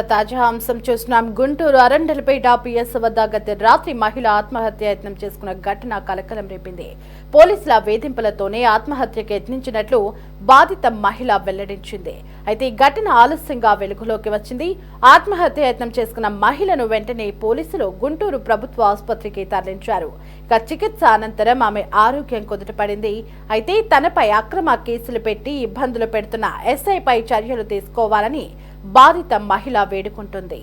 తాజా అంశం చూస్తున్నాం. గుంటూరు అరండలపేట పిఎస్ వద్ద గత రాత్రి మహిళ ఆత్మహత్య యత్నం చేసుకున్న ఘటన కలకలం రేపింది. పోలీసుల వేధింపులతోనే ఆత్మహత్యకు యత్నించినట్లు బాధిత మహిళ వెల్లడించింది. అయితే ఈ ఘటన ఆలస్యంగా వెలుగులోకి వచ్చింది. ఆత్మహత్య యత్నం చేసుకున్న మహిళను వెంటనే పోలీసులు గుంటూరు ప్రభుత్వ ఆసుపత్రికి తరలించారు. ఇక చికిత్స అనంతరం ఆమె ఆరోగ్యం కుదుటపడింది. అయితే తనపై అక్రమ కేసులు పెట్టి ఇబ్బందులు పెడుతున్న ఎస్ఐపై చర్యలు తీసుకోవాలని బాధిత మహిళ వేడుకుంటుంది.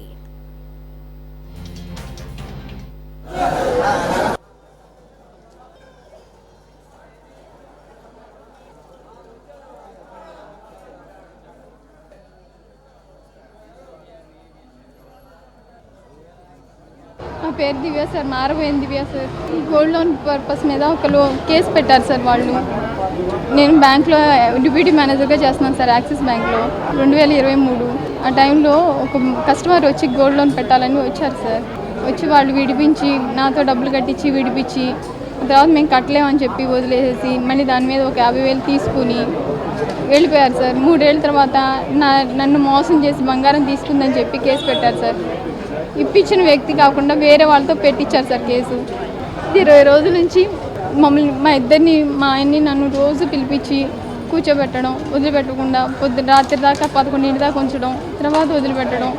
నా పేరు దివ్య సార్, మారబోయింది దివ్య సార్. గోల్డ్ లోన్ పర్పస్ మీద ఒక కేసు పెట్టారు సార్ వాళ్ళు. నేను బ్యాంక్లో డిప్యూటీ మేనేజర్గా చేస్తున్నాను సార్, యాక్సిస్ బ్యాంక్లో. 2023 ఆ టైంలో ఒక కస్టమర్ వచ్చి గోల్డ్ లోన్ పెట్టాలని వచ్చారు సార్. వచ్చి వాళ్ళు విడిపించి నాతో డబ్బులు కట్టించి విడిపించి తర్వాత మేము కట్టలేమని చెప్పి వదిలేసేసి మళ్ళీ దాని మీద ఒక 50,000 తీసుకుని వెళ్ళిపోయారు సార్. 3 ఏళ్ళ తర్వాత నన్ను మోసం చేసి బంగారం తీసుకుందని చెప్పి కేసు పెట్టారు సార్. ఇప్పించిన వ్యక్తి కాకుండా వేరే వాళ్ళతో పెట్టించారు సార్ కేసు. 20 రోజుల నుంచి మమ్మల్ని మా ఆయన్ని నన్ను రోజు పిలిపించి కూర్చోబెట్టడం, వదిలిపెట్టకుండా రాత్రి దాకా 11 దాకా ఉంచడం, తర్వాత వదిలిపెట్టడం.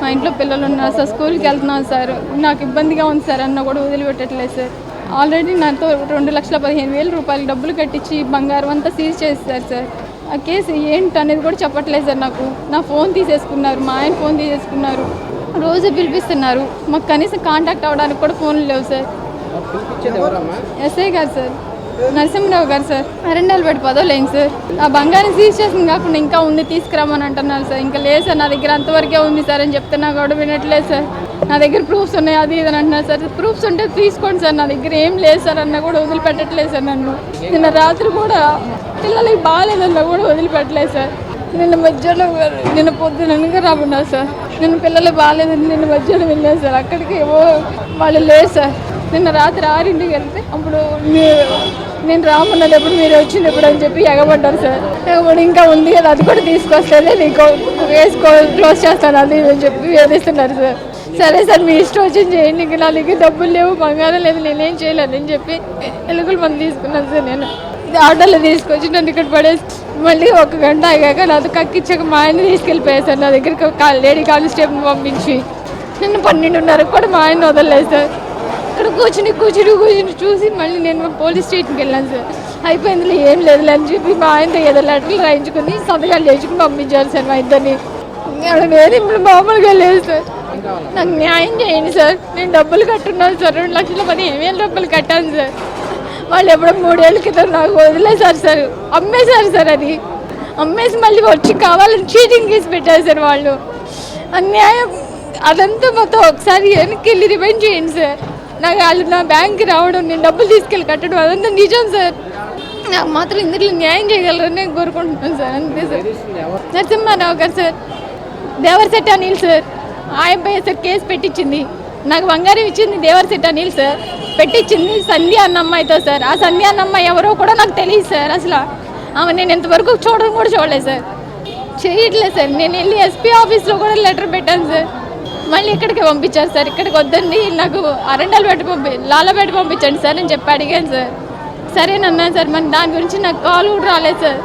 మా ఇంట్లో పిల్లలు ఉన్నారు సార్, స్కూల్కి వెళ్తున్నాను సార్, నాకు ఇబ్బందిగా ఉంది సార్ అన్న కూడా వదిలిపెట్టట్లేదు సార్. ఆల్రెడీ నాతో 2,15,000 రూపాయలు డబ్బులు కట్టించి బంగారం అంతా సీజ్ చేస్తారు సార్. ఆ కేసు ఏంటి అనేది కూడా చెప్పట్లేదు సార్. నాకు నా ఫోన్ తీసేసుకున్నారు, మా ఆయన ఫోన్ తీసేసుకున్నారు, రోజు పిలిపిస్తున్నారు. మాకు కనీసం కాంటాక్ట్ అవ్వడానికి కూడా ఫోన్లు లేవు సార్. ఎస్ఐ గారు సార్, నరసింహరావు గారు సార్, అరండలపేట 10వ లైన్ సార్. ఆ బంగారం సీజ్ చేసింది కాకుండా ఇంకా ఉంది తీసుకురామని అంటున్నారు సార్. ఇంకా లేదు సార్, నా దగ్గర అంతవరకే ఉంది సార్ అని చెప్తున్నా కూడా వినట్లేదు సార్. నా దగ్గర ప్రూఫ్స్ ఉన్నాయి అది ఇది అని అంటున్నారు సార్. ప్రూఫ్స్ ఉంటే తీసుకోండి సార్, నా దగ్గర ఏం లేదు సార్ అన్న కూడా వదిలిపెట్టట్లేదు సార్. నన్ను నిన్న రాత్రి కూడా పిల్లలకి బాగాలేదన్నా కూడా వదిలిపెట్టలేదు సార్. నిన్న పొద్దునగా రాబన్నారు సార్. నిన్న పిల్లలు బాగాలేదని నిన్న మధ్యాహ్నం వెళ్ళాను సార్. అక్కడికి వాళ్ళు లేదు సార్. నిన్న రాత్రి 6ంటికి వెళ్తే అప్పుడు నేను రామన్నప్పుడు మీరు వచ్చినప్పుడు అని చెప్పి ఎగబడ్డారు సార్. ఎగబడి ఇంకా ఉంది కదా అది కూడా తీసుకొస్తేనే నీకు క్లోజ్ చేస్తాను అది అని చెప్పి వేధిస్తున్నారు సార్. సరే సార్, మీ ఇష్టం వచ్చింది చేయండి, ఇంకా నా దగ్గర డబ్బులు లేవు, బంగారం లేదు, నేనేం చేయలేదని చెప్పి ఎలుకలు మంది తీసుకున్నాను సార్. నేను ఆటోలో తీసుకొచ్చి నన్ను ఇక్కడ పడేసి మళ్ళీ 1 గంట ఆగాక నాతో కక్కిచ్చాక మా ఆయన తీసుకెళ్ళిపోయారు సార్. నా దగ్గరికి లేడీ కానిస్టేబుల్ పంపించి నిన్న 12:30 కూడా మా ఆయన వదలలేదు సార్. ఇక్కడ కూర్చుని చూసి మళ్ళీ నేను పోలీస్ స్టేషన్కి వెళ్ళాను సార్. అయిపోయిందిలే ఏం లేదులే అని చెప్పి మా ఆయనతో ఏదో లెటర్లు రాయించుకుని సంతకాలు చేసుకుని పంపించారు సార్ మా ఇద్దరిని. వేరే ఇప్పుడు మామూలుగా లేదు సార్. నాకు న్యాయం చేయండి సార్. నేను డబ్బులు కట్టున్నాను సార్, 2,15,000 రూపాయలు కట్టాను సార్. వాళ్ళు ఎప్పుడో 3 ఏళ్ళ క్రితం నాకు వదిలేశారు సార్. అమ్మేశారు సార్. అది అమ్మేసి మళ్ళీ వచ్చి కావాలని చీటింగ్ కేసు పెట్టారు సార్ వాళ్ళు. అన్యాయం అదంతా మొత్తం ఒకసారి వెనక్కి వెళ్ళి రివెంజ్ చేయండి సార్. నాకు వాళ్ళు నా బ్యాంక్కి రావడం, నేను డబ్బులు తీసుకెళ్ళి కట్టడం అదంతా నిజం సార్. నాకు మాత్రం ఇందులో న్యాయం చేయగలరని నేను కోరుకుంటున్నాను సార్. అంతే సార్. నరసింహారావు గారు సార్, దేవరశెట్టి అనిల్ సార్, ఆ అబ్బాయి సార్ కేసు పెట్టించింది. నాకు బంగారం ఇచ్చింది దేవరశెట్టి అనిల్ సార్, పెట్టించింది సంధ్య అన్న అమ్మాయితో సార్. ఆ సంధ్య అన్న అమ్మాయి ఎవరో కూడా నాకు తెలియదు సార్. అసలు ఆమె నేను ఇంతవరకు చూడడం కూడా చూడలేదు సార్. చేయట్లేదు సార్. నేను వెళ్ళి ఎస్పీ ఆఫీస్లో కూడా లెటర్ పెట్టాను సార్. మళ్ళీ ఇక్కడికి పంపించారు సార్. ఇక్కడికి వద్దండి, నాకు అరండలపేట లాలపేట పంపించండి సార్ అని చెప్పి అడిగాను సార్. సరేనన్నాను సార్. మరి దాని గురించి నాకు కాల్ కూడా రాలేదు సార్.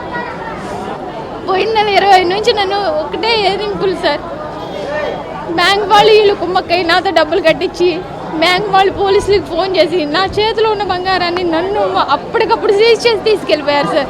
పోయిన 20 నుంచి నన్ను ఒకటే ఏదింపులు సార్. బ్యాంక్ వాళ్ళు వీళ్ళు కుమ్మక్కై నాతో డబ్బులు కట్టించి బ్యాంక్ వాళ్ళు పోలీసులకు ఫోన్ చేసి నా చేతిలో ఉన్న బంగారాన్ని నన్ను అప్పటికప్పుడు సీజ్ చేసి తీసుకెళ్ళిపోయారు సార్.